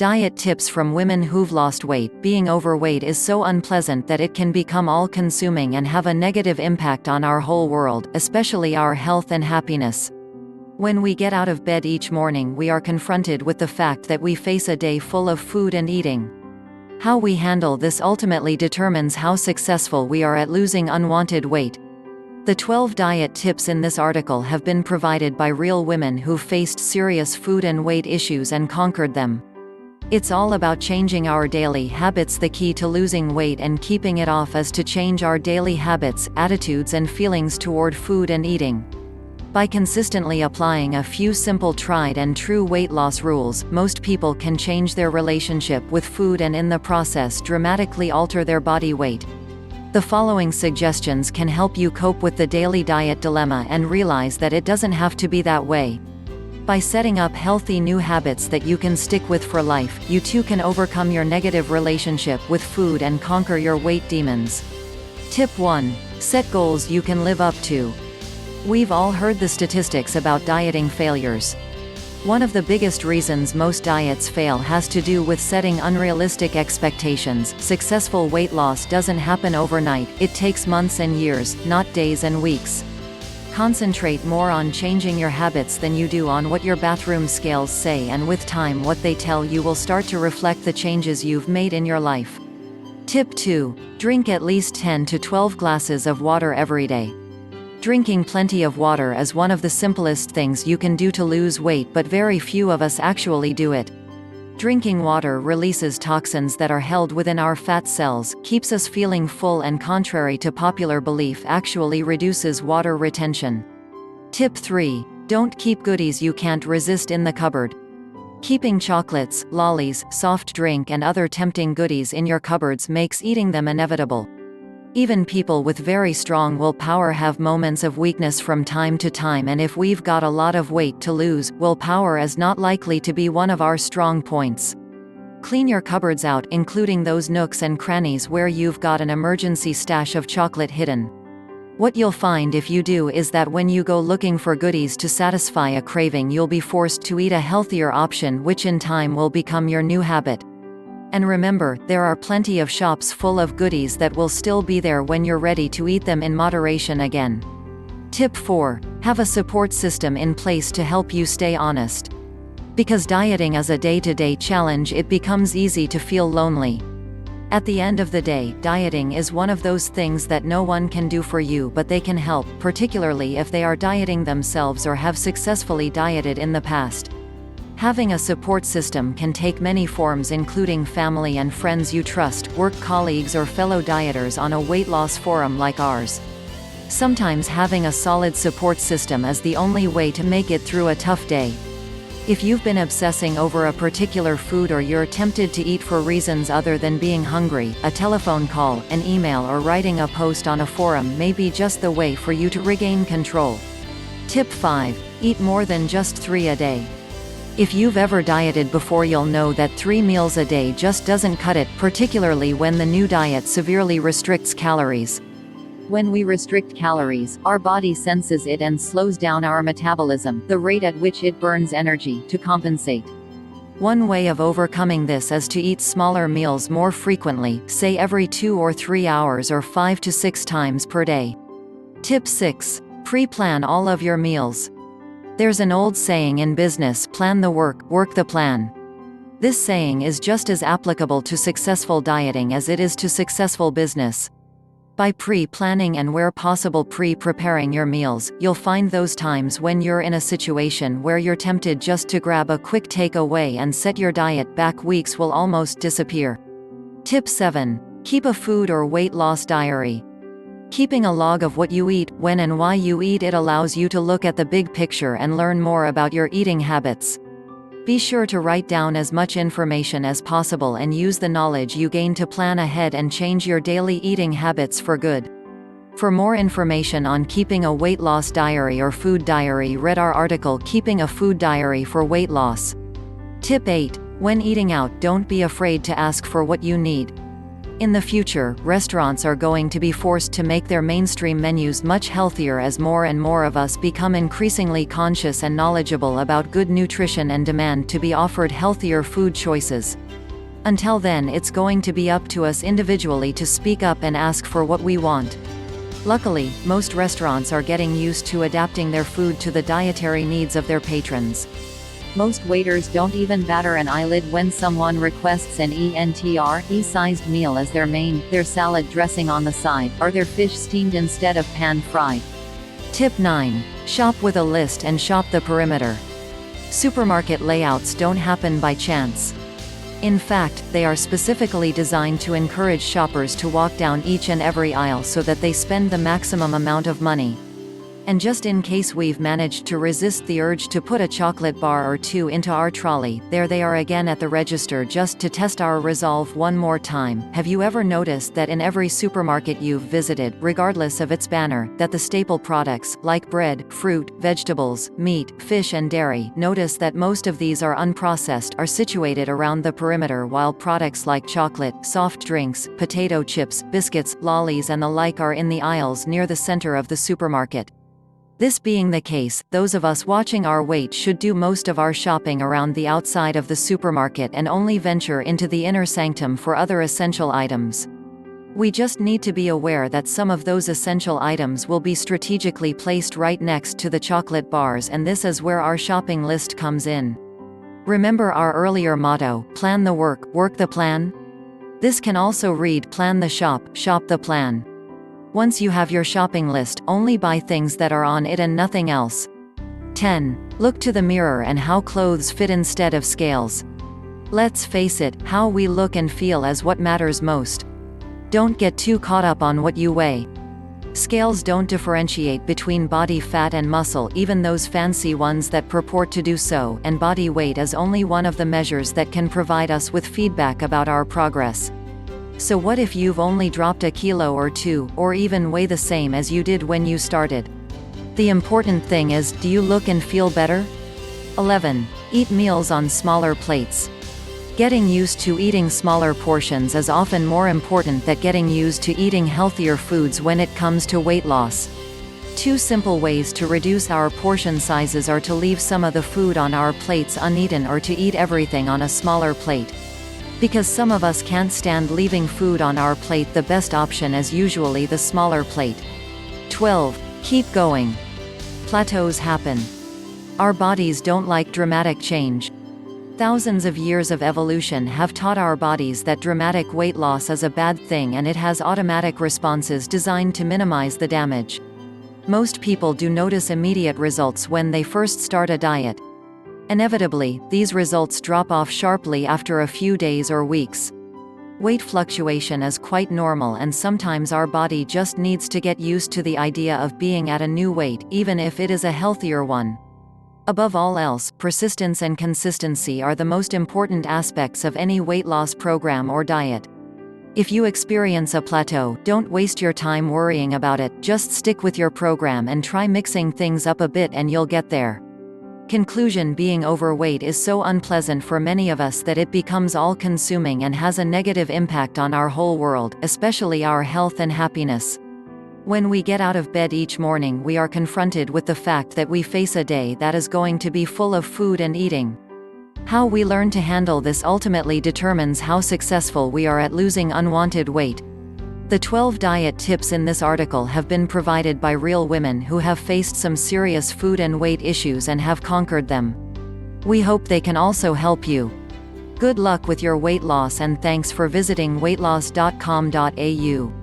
Diet tips from women who've lost weight. Being overweight is so unpleasant that it can become all-consuming and have a negative impact on our whole world, especially our health and happiness. When we get out of bed each morning, we are confronted with the fact that we face a day full of food and eating. How we handle this ultimately determines how successful we are at losing unwanted weight. The 12 diet tips in this article have been provided by real women who've faced serious food and weight issues and conquered them. It's all about changing our daily habits. The key to losing weight and keeping it off is to change our daily habits, attitudes and feelings toward food and eating. By consistently applying a few simple tried and true weight loss rules, most people can change their relationship with food and in the process dramatically alter their body weight. The following suggestions can help you cope with the daily diet dilemma and realize that it doesn't have to be that way. By setting up healthy new habits that you can stick with for life, you too can overcome your negative relationship with food and conquer your weight demons. Tip 1. Set goals you can live up to. We've all heard the statistics about dieting failures. One of the biggest reasons most diets fail has to do with setting unrealistic expectations. Successful weight loss doesn't happen overnight, it takes months and years, not days and weeks. Concentrate more on changing your habits than you do on what your bathroom scales say, and with time what they tell you will start to reflect the changes you've made in your life. Tip 2. Drink at least 10 to 12 glasses of water every day. Drinking plenty of water is one of the simplest things you can do to lose weight, but very few of us actually do it. Drinking water releases toxins that are held within our fat cells, keeps us feeling full, and contrary to popular belief actually reduces water retention. Tip 3. Don't keep goodies you can't resist in the cupboard. Keeping chocolates, lollies, soft drink and other tempting goodies in your cupboards makes eating them inevitable. Even people with very strong willpower have moments of weakness from time to time, and if we've got a lot of weight to lose, willpower is not likely to be one of our strong points. Clean your cupboards out, including those nooks and crannies where you've got an emergency stash of chocolate hidden. What you'll find if you do is that when you go looking for goodies to satisfy a craving, you'll be forced to eat a healthier option, which in time will become your new habit. And remember, there are plenty of shops full of goodies that will still be there when you're ready to eat them in moderation again. Tip 4. Have a support system in place to help you stay honest. Because dieting is a day-to-day challenge, it becomes easy to feel lonely. At the end of the day, dieting is one of those things that no one can do for you, but they can help, particularly if they are dieting themselves or have successfully dieted in the past. Having a support system can take many forms, including family and friends you trust, work colleagues or fellow dieters on a weight loss forum like ours. Sometimes having a solid support system is the only way to make it through a tough day. If you've been obsessing over a particular food or you're tempted to eat for reasons other than being hungry, a telephone call, an email or writing a post on a forum may be just the way for you to regain control. Tip 5. Eat more than just 3 a day. If you've ever dieted before, you'll know that 3 meals a day just doesn't cut it, particularly when the new diet severely restricts calories. When we restrict calories, our body senses it and slows down our metabolism, the rate at which it burns energy, to compensate. One way of overcoming this is to eat smaller meals more frequently, say every 2 or 3 hours or 5 to 6 times per day. Tip 6. Pre-plan all of your meals. There's an old saying in business: plan the work, work the plan. This saying is just as applicable to successful dieting as it is to successful business. By pre-planning and where possible pre-preparing your meals, you'll find those times when you're in a situation where you're tempted just to grab a quick takeaway and set your diet back weeks will almost disappear. Tip 7. Keep a food or weight loss diary. Keeping a log of what you eat, when and why you eat it allows you to look at the big picture and learn more about your eating habits. Be sure to write down as much information as possible and use the knowledge you gain to plan ahead and change your daily eating habits for good. For more information on keeping a weight loss diary or food diary, read our article Keeping a Food Diary for Weight Loss. Tip 8. When eating out, don't be afraid to ask for what you need. In the future, restaurants are going to be forced to make their mainstream menus much healthier as more and more of us become increasingly conscious and knowledgeable about good nutrition and demand to be offered healthier food choices. Until then, it's going to be up to us individually to speak up and ask for what we want. Luckily, most restaurants are getting used to adapting their food to the dietary needs of their patrons. Most waiters don't even batter an eyelid when someone requests an E-sized meal as their main, their salad dressing on the side, or their fish steamed instead of pan-fried. Tip 9. Shop with a list and shop the perimeter. Supermarket layouts don't happen by chance. In fact, they are specifically designed to encourage shoppers to walk down each and every aisle so that they spend the maximum amount of money. And just in case we've managed to resist the urge to put a chocolate bar or two into our trolley, there they are again at the register just to test our resolve one more time. Have you ever noticed that in every supermarket you've visited, regardless of its banner, that the staple products, like bread, fruit, vegetables, meat, fish and dairy, notice that most of these are unprocessed, are situated around the perimeter, while products like chocolate, soft drinks, potato chips, biscuits, lollies and the like are in the aisles near the center of the supermarket. This being the case, those of us watching our weight should do most of our shopping around the outside of the supermarket and only venture into the inner sanctum for other essential items. We just need to be aware that some of those essential items will be strategically placed right next to the chocolate bars, and this is where our shopping list comes in. Remember our earlier motto, plan the work, work the plan? This can also read plan the shop, shop the plan. Once you have your shopping list, only buy things that are on it and nothing else. 10. Look to the mirror and how clothes fit instead of scales. Let's face it, how we look and feel is what matters most. Don't get too caught up on what you weigh. Scales don't differentiate between body fat and muscle, even those fancy ones that purport to do so, and body weight is only one of the measures that can provide us with feedback about our progress. So what if you've only dropped a kilo or two, or even weigh the same as you did when you started? The important thing is, do you look and feel better? 11. Eat meals on smaller plates. Getting used to eating smaller portions is often more important than getting used to eating healthier foods when it comes to weight loss. Two simple ways to reduce our portion sizes are to leave some of the food on our plates uneaten or to eat everything on a smaller plate. Because some of us can't stand leaving food on our plate, the best option is usually the smaller plate. 12. Keep going. Plateaus happen. Our bodies don't like dramatic change. Thousands of years of evolution have taught our bodies that dramatic weight loss is a bad thing, and it has automatic responses designed to minimize the damage. Most people do notice immediate results when they first start a diet. Inevitably, these results drop off sharply after a few days or weeks. Weight fluctuation is quite normal, and sometimes our body just needs to get used to the idea of being at a new weight, even if it is a healthier one. Above all else, persistence and consistency are the most important aspects of any weight loss program or diet. If you experience a plateau, don't waste your time worrying about it, just stick with your program and try mixing things up a bit and you'll get there. Conclusion: being overweight is so unpleasant for many of us that it becomes all-consuming and has a negative impact on our whole world, especially our health and happiness. When we get out of bed each morning, we are confronted with the fact that we face a day that is going to be full of food and eating. How we learn to handle this ultimately determines how successful we are at losing unwanted weight. The 12 diet tips in this article have been provided by real women who have faced some serious food and weight issues and have conquered them. We hope they can also help you. Good luck with your weight loss, and thanks for visiting weightloss.com.au.